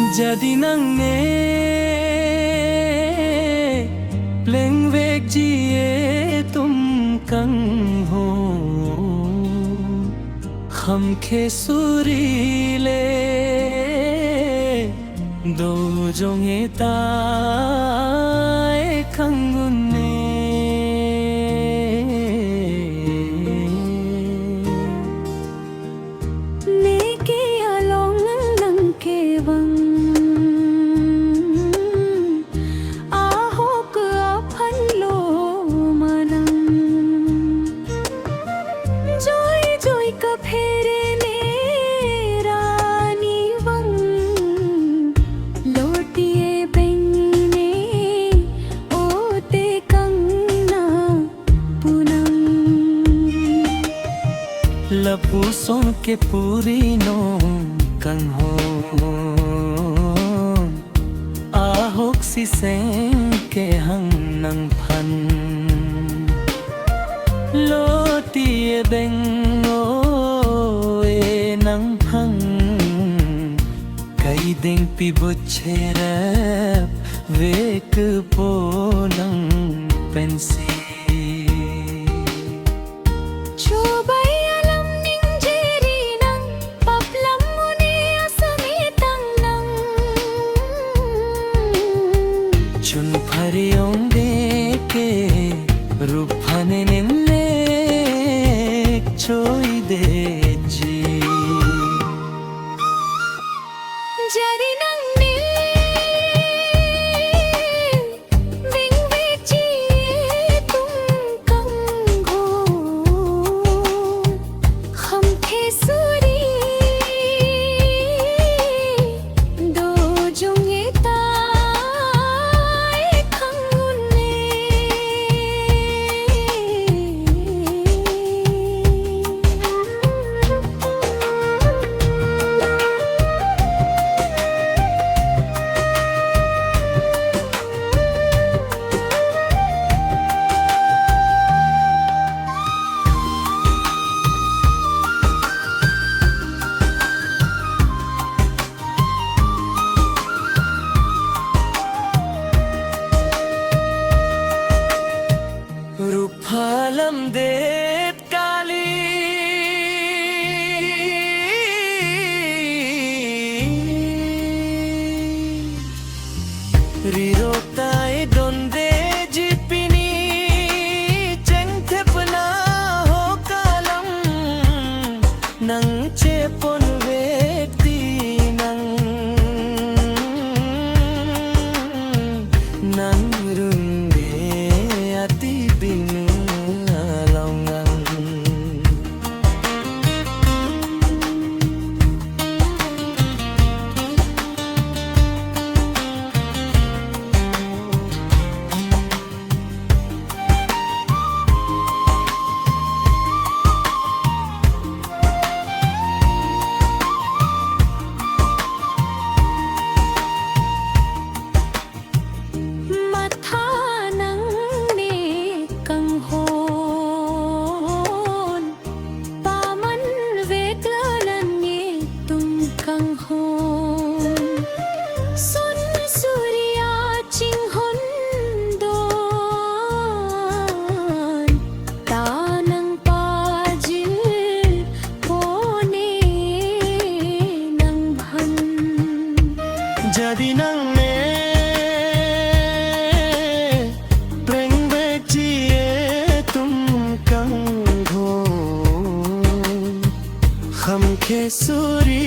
Jadi nang ne pleng vek jiye tum kang ho हम खे सुरीले दो जोंगे ताए खंगुने लेके आलोंग नंग के वंग आहोक अपन लो मनंग जोई जोई का फेरे ने रानी वंग लोटिए बेंगने ओते कंगना पुनंग लपूसों के पूरी नो कंग हो आहोक सी सें के हंग नंग फन लोटिए बेंगो ए नंग फंग कई दिन पी बुच्छे रैप वेक polling Pence Cobai alam ning jeri nang paplam mune asami tang nang चुन फरियों दे के रूपने निम्ने चोई दे जी jari nang ne bing bechi tum kang ho हम थे सुरी दो जोंगे ताए खंगुने रूपालम देत काली रिरोताए दोंदे जिपिनी चेंगथेपना हो कालम नंग चेपोन वेती नंग रुंगे अति बिनु अलौंगं माथा नंग ने कंग होन पामन वेगलन ये तुम कंग होन सुन सूर्या चिंग होन दोन तानंग पाजिल पोने नंग भन jadi nang ne pleng vek jiye tum kang ho हम खे सुरी